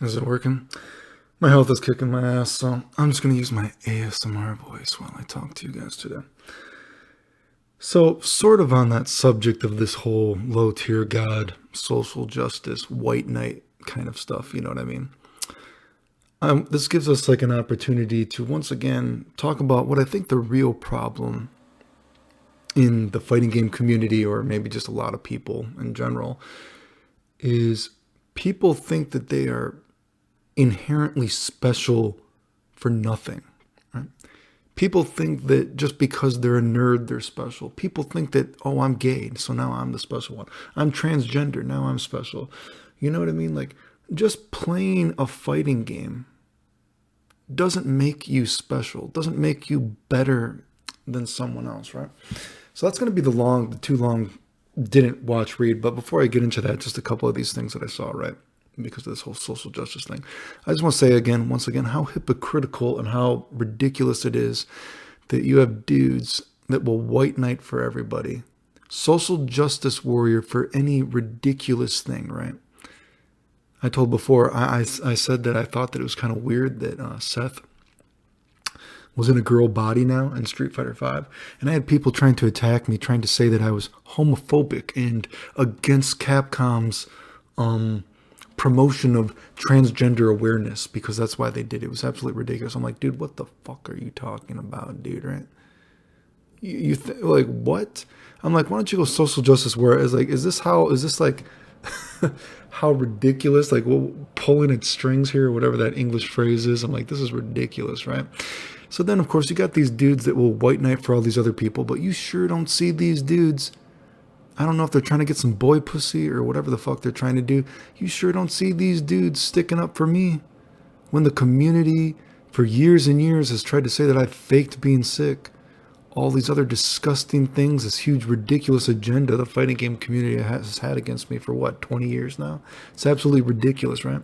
Is it working? My health is kicking my ass, so I'm just going to use my ASMR voice while I talk to you guys today. So, sort of on that subject of this whole low tier god, social justice, white knight kind of stuff, you know what I mean? This gives us like an opportunity to once again talk about what I think the real problem in the fighting game community, or maybe just a lot of people in general, is people think that they are inherently special for nothing. Right? People think that just because they're a nerd, they're special. People think that, oh, I'm gay, so now I'm the special one. I'm transgender, now I'm special. You know what I mean? Like, just playing a fighting game doesn't make you special, doesn't make you better than someone else, right? So that's going to be the too long didn't watch read. But before I get into that, just a couple of these things that I saw, right? Because of this whole social justice thing. I just want to say once again, how hypocritical and how ridiculous it is that you have dudes that will white knight for everybody. Social justice warrior for any ridiculous thing, right? I told before, I said that I thought that it was kind of weird that Seth was in a girl body now in Street Fighter V. And I had people trying to attack me, trying to say that I was homophobic and against Capcom's promotion of transgender awareness, because that's why they did it. It was absolutely ridiculous. I'm like, dude, what the fuck are you talking about, dude, right? Like, what? I'm like, why don't you go social justice warrior? Is this like how ridiculous, like, well, pulling at strings here, or whatever that English phrase is. I'm like, this is ridiculous, right? So then, of course, you got these dudes that will white knight for all these other people, but you sure don't see these dudes. I don't know if they're trying to get some boy pussy or whatever the fuck they're trying to do. You sure don't see these dudes sticking up for me when the community for years and years has tried to say that I faked being sick. All these other disgusting things, this huge ridiculous agenda the fighting game community has had against me for what, 20 years now? It's absolutely ridiculous, right?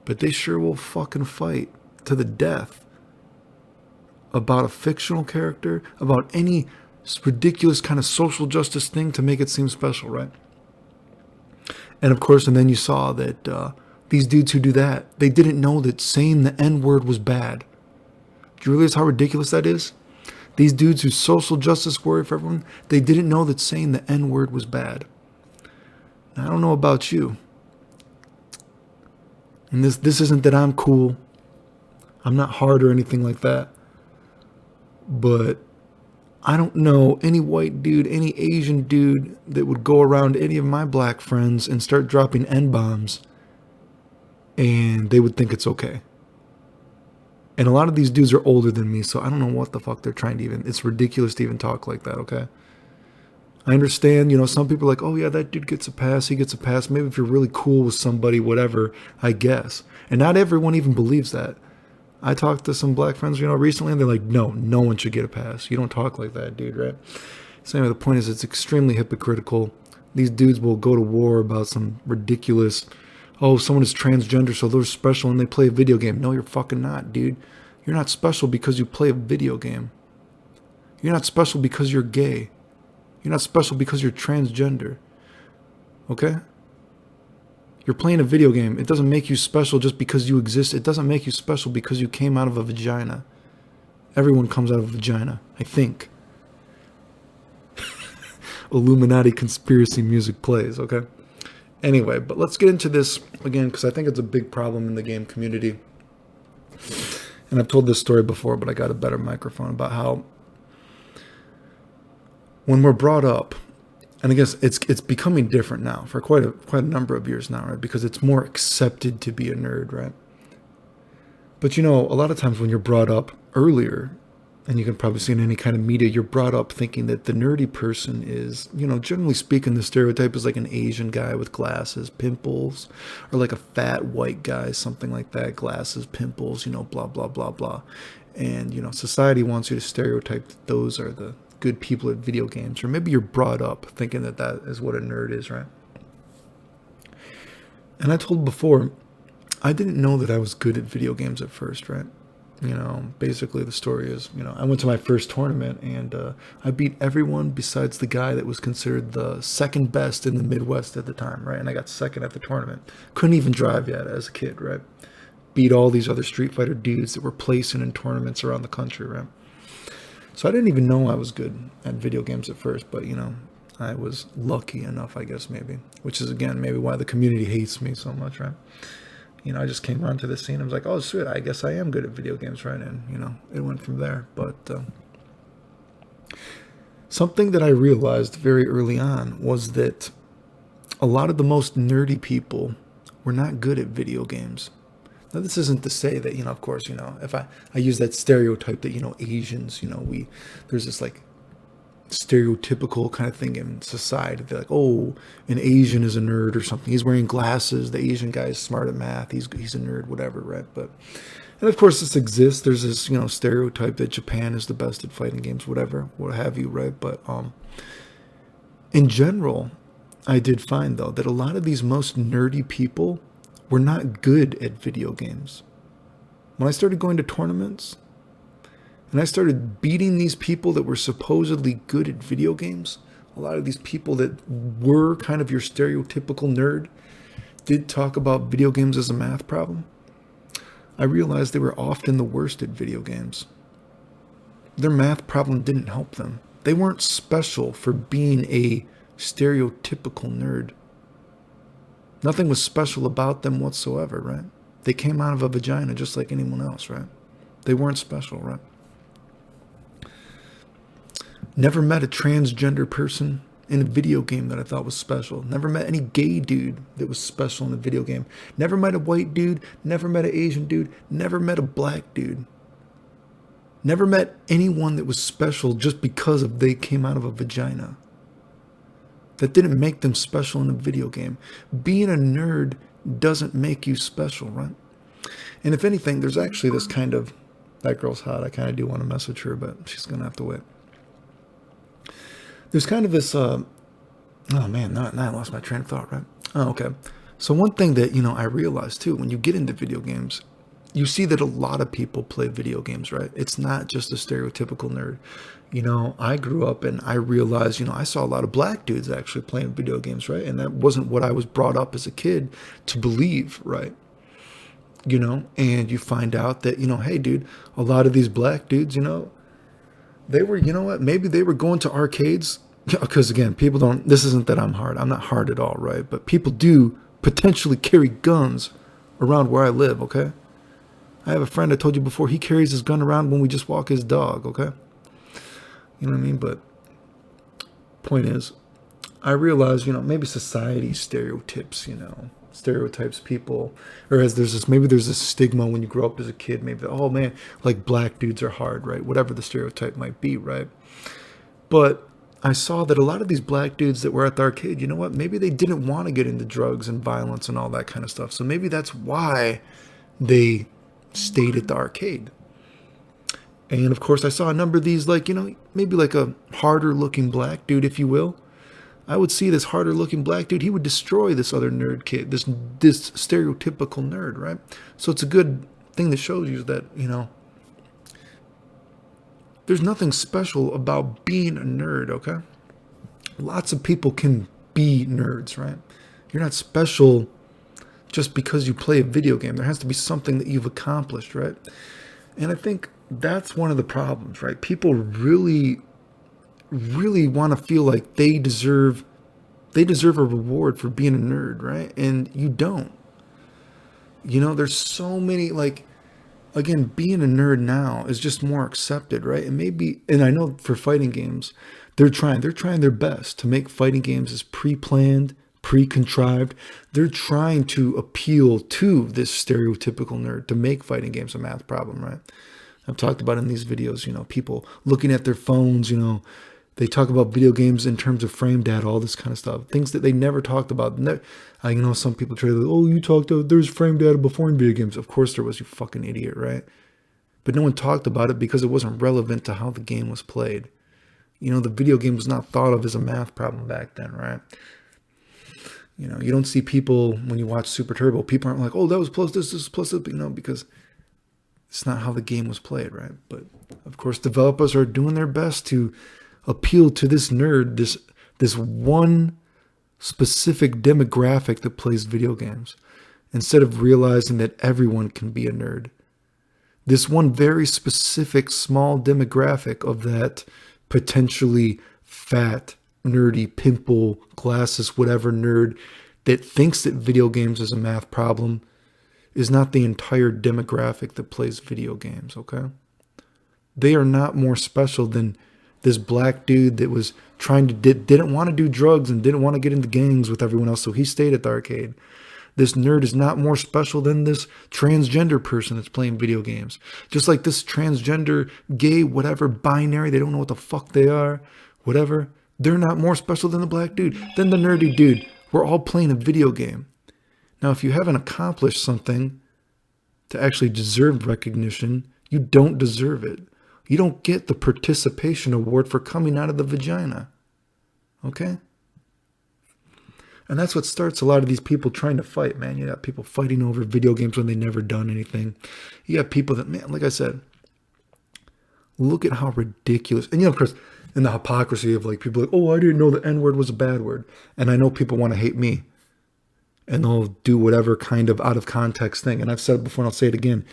But they sure will fucking fight to the death about a fictional character, about any ridiculous kind of social justice thing to make it seem special, right? And of course, and then you saw that these dudes who do that, they didn't know that saying the N-word was bad. Do you realize how ridiculous that is? These dudes who social justice warrior for everyone, they didn't know that saying the N-word was bad. Now, I don't know about you. And this isn't that I'm cool. I'm not hard or anything like that. But I don't know any white dude, any Asian dude that would go around any of my black friends and start dropping N-bombs, and they would think it's okay. And a lot of these dudes are older than me, so I don't know what the fuck they're trying to it's ridiculous to even talk like that, okay? I understand, some people are like, oh yeah, that dude gets a pass, he gets a pass. Maybe if you're really cool with somebody, whatever, I guess. And not everyone even believes that. I talked to some black friends, recently, and they're like, no one should get a pass. You don't talk like that, dude, right? So anyway, the point is, it's extremely hypocritical. These dudes will go to war about some ridiculous, oh, someone is transgender, so they're special and they play a video game. No, you're fucking not, dude. You're not special because you play a video game. You're not special because you're gay. You're not special because you're transgender. Okay? You're playing a video game. It doesn't make you special just because you exist. It doesn't make you special because you came out of a vagina. Everyone comes out of a vagina, I think. Illuminati conspiracy music plays, okay? Anyway, but let's get into this again, because I think it's a big problem in the game community. And I've told this story before, but I got a better microphone, about how when we're brought up, and I guess it's becoming different now for quite a number of years now, right? Because it's more accepted to be a nerd, right? But a lot of times when you're brought up earlier, and you can probably see in any kind of media, you're brought up thinking that the nerdy person is, generally speaking, the stereotype is like an Asian guy with glasses, pimples, or like a fat white guy, something like that, glasses, pimples, blah, blah, blah, blah. And, society wants you to stereotype that those are the good people at video games, or maybe you're brought up thinking that is what a nerd is, right? And I told before, I didn't know that I was good at video games at first, right? Basically the story is, I went to my first tournament and I beat everyone besides the guy that was considered the second best in the Midwest at the time, right? And I got second at the tournament. Couldn't even drive yet as a kid, right? Beat all these other Street Fighter dudes that were placing in tournaments around the country, right? So I didn't even know I was good at video games at first, but I was lucky enough, I guess, maybe, which is again maybe why the community hates me so much, right? I just came onto the scene. I was like, oh, sweet, I guess I am good at video games, right? And, it went from there. But something that I realized very early on was that a lot of the most nerdy people were not good at video games. Now, this isn't to say that, of course, if I use that stereotype that, Asians, there's this like stereotypical kind of thing in society. They're like, oh, an Asian is a nerd or something. He's wearing glasses. The Asian guy is smart at math. He's a nerd, whatever, right? And of course this exists. There's this, stereotype that Japan is the best at fighting games, whatever, what have you, right? But in general, I did find though that a lot of these most nerdy people were not good at video games. When I started going to tournaments, and I started beating these people that were supposedly good at video games, a lot of these people that were kind of your stereotypical nerd did talk about video games as a math problem. I realized they were often the worst at video games. Their math problem didn't help them. They weren't special for being a stereotypical nerd. Nothing was special about them whatsoever, right? They came out of a vagina just like anyone else, right? They weren't special, right? Never met a transgender person in a video game that I thought was special. Never met any gay dude that was special in a video game. Never met a white dude. Never met an Asian dude. Never met a black dude. Never met anyone that was special just because of they came out of a vagina. That didn't make them special in a video game. Being a nerd doesn't make you special, right? And if anything, there's actually this kind of, that girl's hot. I kind of do want to message her, but she's going to have to wait. There's kind of this, oh man, now I lost my train of thought, right? Oh, okay. So one thing that, I realized too, when you get into video games, you see that a lot of people play video games, right? It's not just a stereotypical nerd. I grew up and I realized, I saw a lot of black dudes actually playing video games, right? And that wasn't what I was brought up as a kid to believe, right? And you find out that, hey, dude, a lot of these black dudes, they were, maybe they were going to arcades, because again, people don't, this isn't that I'm hard. I'm not hard at all, right? But people do potentially carry guns around where I live, okay? I have a friend I told you before, he carries his gun around when we just walk his dog, okay? You know what I mean? But point is, I realize, maybe society stereotypes, stereotypes people, or as maybe there's this stigma when you grow up as a kid, maybe, oh man, like black dudes are hard, right? Whatever the stereotype might be, right? But I saw that a lot of these black dudes that were at the arcade, you know what? Maybe they didn't want to get into drugs and violence and all that kind of stuff. So maybe that's why they stayed at the arcade. And of course I saw a number of these, like, maybe like a harder looking black dude, if you will. I would see this harder looking black dude, he would destroy this other nerd kid, this stereotypical nerd, right? So it's a good thing that shows you that, there's nothing special about being a nerd, okay? Lots of people can be nerds, right? You're not special just because you play a video game. There has to be something that you've accomplished, right? And I think that's one of the problems, right? People really want to feel like they deserve a reward for being a nerd, right? And you don't. There's so many, like, again, being a nerd now is just more accepted, right? And I know for fighting games, they're trying their best to make fighting games as pre-planned, pre-contrived. They're trying to appeal to this stereotypical nerd to make fighting games a math problem, right? I've talked about in these videos, people looking at their phones, they talk about video games in terms of frame data, all this kind of stuff. Things that they never talked about. Some people try to, there's frame data before in video games. Of course there was, you fucking idiot, right? But no one talked about it because it wasn't relevant to how the game was played. The video game was not thought of as a math problem back then, right? You don't see people, when you watch Super Turbo, people aren't like, oh, that was plus this is plus this, because It's not how the game was played, right? But of course, developers are doing their best to appeal to this nerd, this one specific demographic that plays video games, instead of realizing that everyone can be a nerd. This one very specific small demographic of that potentially fat, nerdy, pimple, glasses, whatever nerd that thinks that video games is a math problem is not the entire demographic that plays video games, okay? They are not more special than this black dude that was didn't want to do drugs and didn't want to get into gangs with everyone else, so he stayed at the arcade. This nerd is not more special than this transgender person that's playing video games. Just like this transgender, gay, whatever, binary, they don't know what the fuck they are, whatever. They're not more special than the black dude, than the nerdy dude. We're all playing a video game. Now, if you haven't accomplished something to actually deserve recognition, you don't deserve it. You don't get the participation award for coming out of the vagina. Okay? And that's what starts a lot of these people trying to fight, man. You got people fighting over video games when they never done anything. You got people that, man, like I said, look at how ridiculous. And, of course, in the hypocrisy of like people like, oh, I didn't know the N-word was a bad word. And I know people want to hate me. And they'll do whatever kind of out of context thing. And I've said it before and I'll say it again.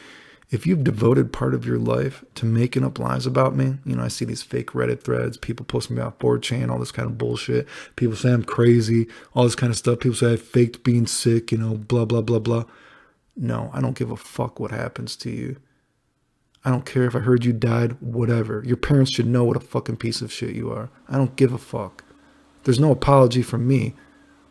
If you've devoted part of your life to making up lies about me, I see these fake Reddit threads, people posting about 4chan, all this kind of bullshit. People say I'm crazy, all this kind of stuff. People say I faked being sick, blah, blah, blah, blah. No, I don't give a fuck what happens to you. I don't care if I heard you died, whatever. Your parents should know what a fucking piece of shit you are. I don't give a fuck. There's no apology from me.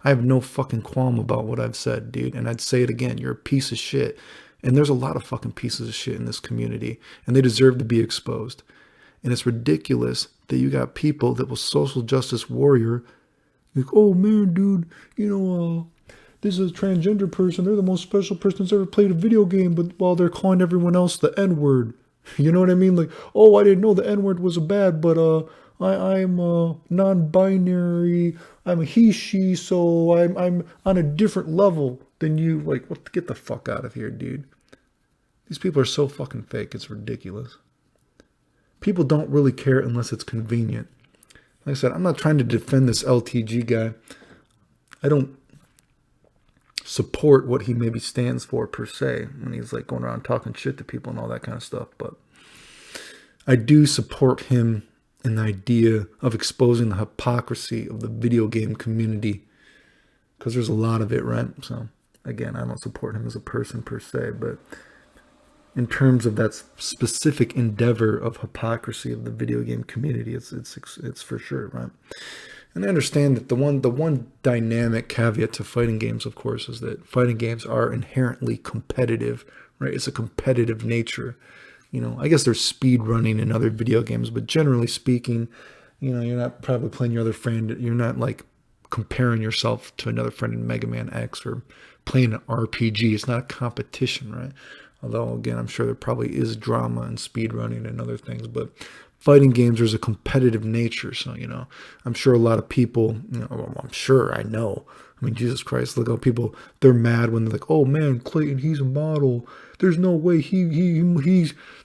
I have no fucking qualm about what I've said, dude. And I'd say it again. You're a piece of shit. And there's a lot of fucking pieces of shit in this community. And they deserve to be exposed. And it's ridiculous that you got people that will social justice warrior. Like, oh man, dude, this is a transgender person. They're the most special person that's ever played a video game. But while they're calling everyone else the N-word. You know what I mean? Like, oh, I didn't know the N-word was a bad, but I'm non-binary. I'm a he, she, so I'm on a different level than you. Like, what? Get the fuck out of here, dude. These people are so fucking fake. It's ridiculous. People don't really care unless it's convenient. Like I said, I'm not trying to defend this LTG guy. I don't support what he maybe stands for per se when he's like going around talking shit to people and all that kind of stuff. But I do support him in the idea of exposing the hypocrisy of the video game community, because there's a lot of it, right? So again, I don't support him as a person per se, but in terms of that specific endeavor of hypocrisy of the video game community, it's for sure, right? And I understand that the one dynamic caveat to fighting games, of course, is that fighting games are inherently competitive, right? It's a competitive nature. I guess there's speed running in other video games, but generally speaking, you're not probably playing your other friend. You're not like comparing yourself to another friend in Mega Man X or playing an RPG. It's not a competition, right? Although, again, I'm sure there probably is drama and speed running and other things, but fighting games, there's a competitive nature. So, I'm sure a lot of people, I know. I mean, Jesus Christ, look how people, they're mad when they're like, oh man, Clayton, he's a model. There's no way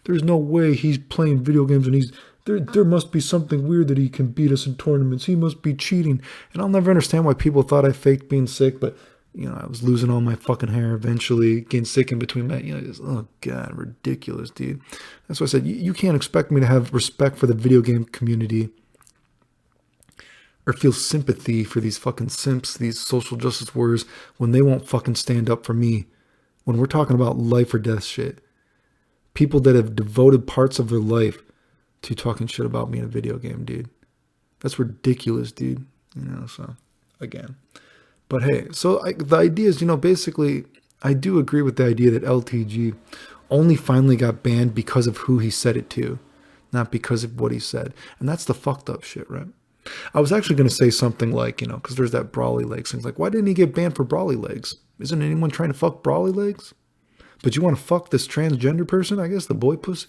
there's no way he's playing video games and there must be something weird that he can beat us in tournaments. He must be cheating. And I'll never understand why people thought I faked being sick, but I was losing all my fucking hair eventually, getting sick in between that. Oh God, ridiculous, dude. That's why I said, you can't expect me to have respect for the video game community or feel sympathy for these fucking simps, these social justice warriors, when they won't fucking stand up for me. When we're talking about life or death shit. People that have devoted parts of their life to talking shit about me in a video game, dude. That's ridiculous, dude. So, again. But hey, so the idea is, basically, I do agree with the idea that LTG only finally got banned because of who he said it to, not because of what he said. And that's the fucked up shit, right? I was actually going to say something like, because there's that Brawly Legs thing. Like, why didn't he get banned for Brawly Legs? Isn't anyone trying to fuck Brawly Legs? But you want to fuck this transgender person, I guess, the boy pussy?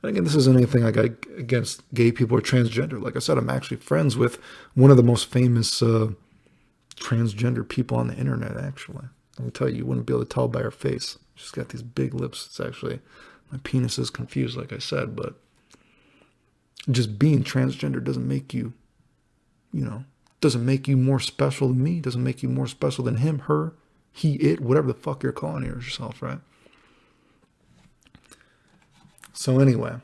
And again, this isn't anything I got against gay people or transgender. Like I said, I'm actually friends with one of the most famous transgender people on the internet, actually. Let me tell you, you wouldn't be able to tell by her face. She's got these big lips. It's actually My penis is confused, like I said, but just being transgender doesn't make you, doesn't make you more special than me, doesn't make you more special than him, her, he, it, whatever the fuck you're calling yourself, right? So anyway,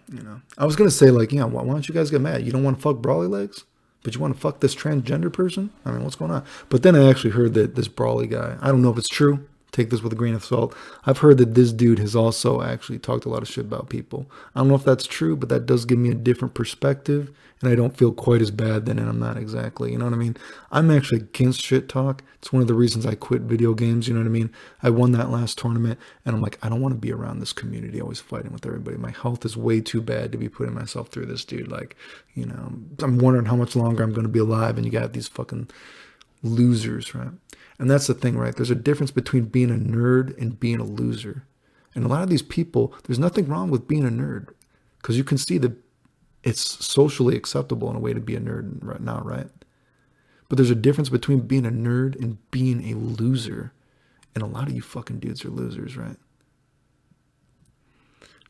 I was going to say, like, why don't you guys get mad? You don't want to fuck Brawly Legs, but you want to fuck this transgender person? I mean, what's going on? But then I actually heard that this Brawly guy, I don't know if it's true. Take this with a grain of salt. I've heard that this dude has also actually talked a lot of shit about people. I don't know if that's true, but that does give me a different perspective, and I don't feel quite as bad then, and I'm not exactly, you know what I mean? I'm actually against shit talk. It's one of the reasons I quit video games, you know what I mean? I won that last tournament, and I'm like, I don't want to be around this community always fighting with everybody. My health is way too bad to be putting myself through this, dude. Like, I'm wondering how much longer I'm going to be alive, and you got these fucking losers, right? And that's the thing, right? There's a difference between being a nerd and being a loser. And a lot of these people, there's nothing wrong with being a nerd, because you can see that it's socially acceptable in a way to be a nerd right now, right? But there's a difference between being a nerd and being a loser. And a lot of you fucking dudes are losers, right?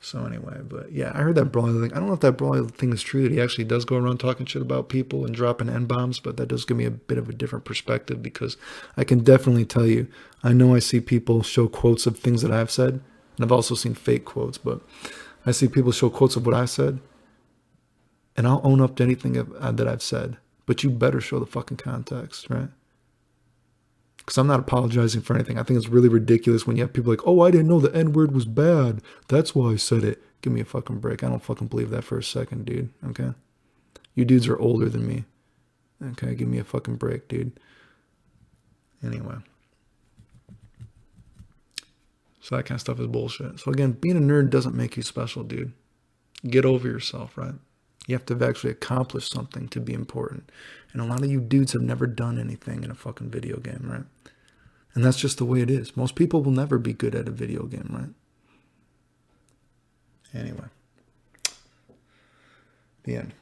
So anyway, but yeah, I heard that Brawly thing. I don't know if that Brawly thing is true, that he actually does go around talking shit about people and dropping N-bombs, but that does give me a bit of a different perspective, because I can definitely tell you, I know I see people show quotes of things that I've said, and I've also seen fake quotes, but I see people show quotes of what I said, and I'll own up to anything that I've said, but you better show the fucking context, right? Because I'm not apologizing for anything. I think it's really ridiculous when you have people like, oh, I didn't know the N-word was bad. That's why I said it. Give me a fucking break. I don't fucking believe that for a second, dude. Okay? You dudes are older than me. Okay? Give me a fucking break, dude. Anyway. So that kind of stuff is bullshit. So again, being a nerd doesn't make you special, dude. Get over yourself, right? You have to have actually accomplished something to be important. And a lot of you dudes have never done anything in a fucking video game, right? And that's just the way it is. Most people will never be good at a video game, right? Anyway. The end.